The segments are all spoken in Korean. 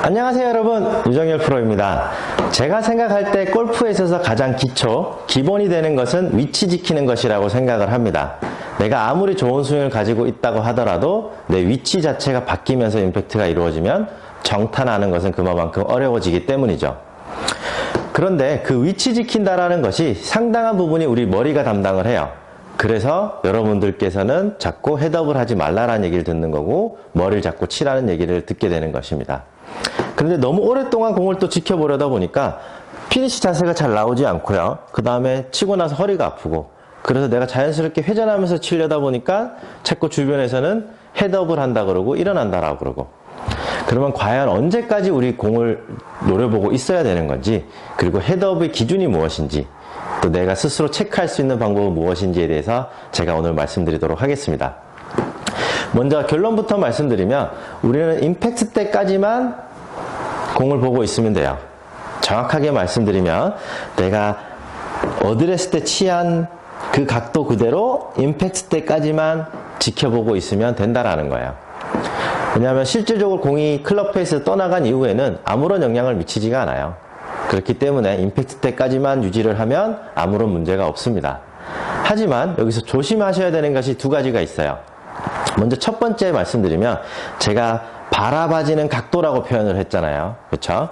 안녕하세요 여러분, 유정열 프로입니다. 제가 생각할 때 골프에 있어서 가장 기본이 되는 것은 위치 지키는 것이라고 생각을 합니다. 내가 아무리 좋은 스윙을 가지고 있다고 하더라도 내 위치 자체가 바뀌면서 임팩트가 이루어지면 정타나는 것은 그만큼 어려워지기 때문이죠. 그런데 그 위치 지킨다라는 것이 상당한 부분이 우리 머리가 담당을 해요. 그래서 여러분들께서는 자꾸 헤드업을 하지 말라라는 얘기를 듣는 거고 머리를 자꾸 치라는 얘기를 듣게 되는 것입니다. 그런데 너무 오랫동안 공을 또 지켜보려다 보니까 피니시 자세가 잘 나오지 않고요. 그 다음에 치고 나서 허리가 아프고, 그래서 내가 자연스럽게 회전하면서 치려다 보니까 자꾸 주변에서는 헤드업을 한다 그러고 일어난다라고 그러고, 그러면 과연 언제까지 우리 공을 노려보고 있어야 되는 건지, 그리고 헤드업의 기준이 무엇인지, 또 내가 스스로 체크할 수 있는 방법은 무엇인지에 대해서 제가 오늘 말씀드리도록 하겠습니다. 먼저 결론부터 말씀드리면 우리는 임팩트 때까지만 공을 보고 있으면 돼요. 정확하게 말씀드리면 내가 어드레스 때 취한 그 각도 그대로 임팩트 때까지만 지켜보고 있으면 된다라는 거예요. 왜냐하면 실질적으로 공이 클럽 페이스에서 떠나간 이후에는 아무런 영향을 미치지가 않아요. 그렇기 때문에 임팩트 때까지만 유지를 하면 아무런 문제가 없습니다. 하지만 여기서 조심하셔야 되는 것이 두 가지가 있어요. 먼저 첫 번째 말씀드리면, 제가 바라봐지는 각도라고 표현을 했잖아요. 그렇죠?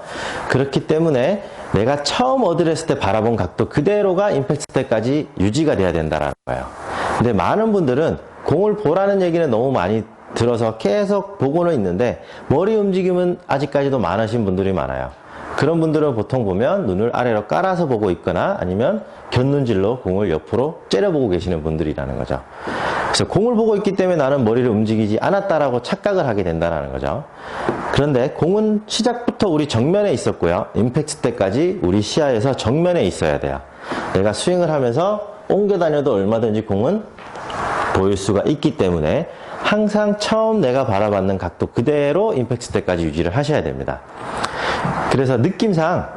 그렇기 때문에 내가 처음 어드레스 때 바라본 각도 그대로가 임팩트 때까지 유지가 돼야 된다는 거예요. 근데 많은 분들은 공을 보라는 얘기는 너무 많이 들어서 계속 보고는 있는데 머리 움직임은 아직까지도 많으신 분들이 많아요. 그런 분들은 보통 보면 눈을 아래로 깔아서 보고 있거나 아니면 곁눈질로 공을 옆으로 째려보고 계시는 분들이라는 거죠. 그래서 공을 보고 있기 때문에 나는 머리를 움직이지 않았다라고 착각을 하게 된다는 거죠. 그런데 공은 시작부터 우리 정면에 있었고요. 임팩트 때까지 우리 시야에서 정면에 있어야 돼요. 내가 스윙을 하면서 옮겨 다녀도 얼마든지 공은 보일 수가 있기 때문에 항상 처음 내가 바라봤는 각도 그대로 임팩트 때까지 유지를 하셔야 됩니다. 그래서 느낌상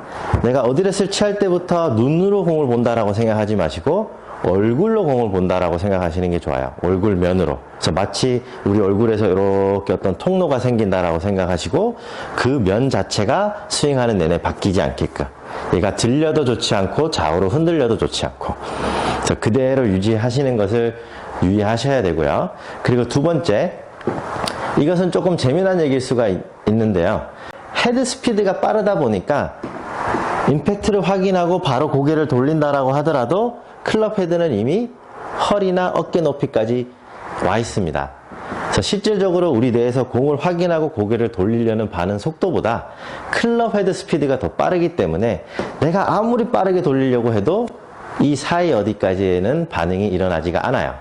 내가 어드레스를 취할 때부터 눈으로 공을 본다라고 생각하지 마시고 얼굴로 공을 본다라고 생각하시는 게 좋아요. 얼굴면으로. 그래서 마치 우리 얼굴에서 이렇게 어떤 통로가 생긴다라고 생각하시고 그 면 자체가 스윙하는 내내 바뀌지 않게끔, 얘가 들려도 좋지 않고 좌우로 흔들려도 좋지 않고, 그래서 그대로 유지하시는 것을 유의하셔야 되고요. 그리고 두 번째, 이것은 조금 재미난 얘기일 수가 있는데요. 헤드 스피드가 빠르다 보니까 임팩트를 확인하고 바로 고개를 돌린다라고 하더라도 클럽 헤드는 이미 허리나 어깨 높이까지 와 있습니다. 그래서 실질적으로 우리 뇌에서 공을 확인하고 고개를 돌리려는 반응 속도보다 클럽 헤드 스피드가 더 빠르기 때문에 내가 아무리 빠르게 돌리려고 해도 이 사이 어디까지에는 반응이 일어나지가 않아요.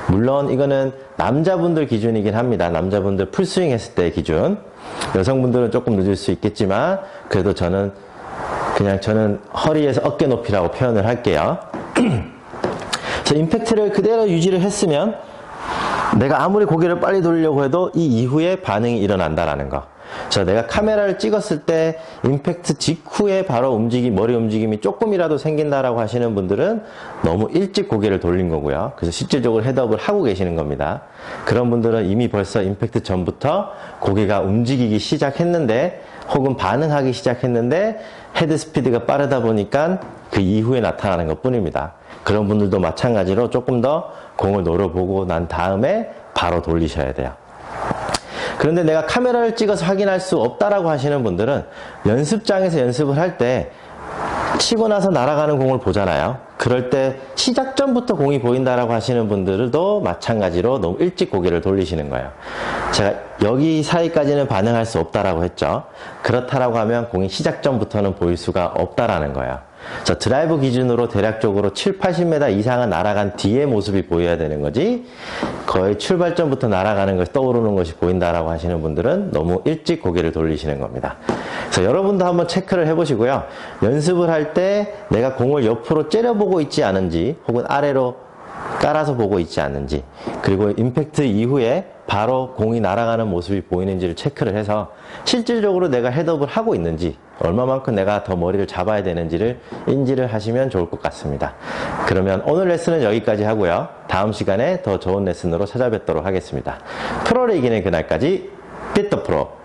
물론 이거는 남자분들 기준이긴 합니다. 남자분들 풀스윙 했을 때의 기준. 여성분들은 조금 늦을 수 있겠지만 그래도 저는 허리에서 어깨 높이라고 표현을 할게요. 그래서 임팩트를 그대로 유지를 했으면 내가 아무리 고개를 빨리 돌리려고 해도 이 이후에 반응이 일어난다라는 거. 그래서 내가 카메라를 찍었을 때 임팩트 직후에 바로 머리 움직임이 조금이라도 생긴다라고 하시는 분들은 너무 일찍 고개를 돌린 거고요. 그래서 실질적으로 헤드업을 하고 계시는 겁니다. 그런 분들은 이미 벌써 임팩트 전부터 고개가 움직이기 시작했는데, 혹은 반응하기 시작했는데 헤드 스피드가 빠르다 보니까 그 이후에 나타나는 것 뿐입니다. 그런 분들도 마찬가지로 조금 더 공을 노려보고 난 다음에 바로 돌리셔야 돼요. 그런데 내가 카메라를 찍어서 확인할 수 없다라고 하시는 분들은 연습장에서 연습을 할 때 치고 나서 날아가는 공을 보잖아요. 그럴 때 시작 전부터 공이 보인다라고 하시는 분들도 마찬가지로 너무 일찍 고개를 돌리시는 거예요. 제가 여기 사이까지는 반응할 수 없다라고 했죠. 그렇다라고 하면 공이 시작 전부터는 보일 수가 없다라는 거예요. 저 드라이브 기준으로 대략적으로 7, 80m 이상은 날아간 뒤의 모습이 보여야 되는 거지, 거의 출발점부터 날아가는 것이 떠오르는 것이 보인다라고 하시는 분들은 너무 일찍 고개를 돌리시는 겁니다. 그래서 여러분도 한번 체크를 해보시고요. 연습을 할 때 내가 공을 옆으로 째려보고 있지 않은지, 혹은 아래로 깔아서 보고 있지 않는지, 그리고 임팩트 이후에 바로 공이 날아가는 모습이 보이는지를 체크를 해서 실질적으로 내가 헤드업을 하고 있는지, 얼마만큼 내가 더 머리를 잡아야 되는지를 인지를 하시면 좋을 것 같습니다. 그러면 오늘 레슨은 여기까지 하고요. 다음 시간에 더 좋은 레슨으로 찾아뵙도록 하겠습니다. 프로를 이기는 그날까지 띠더 프로.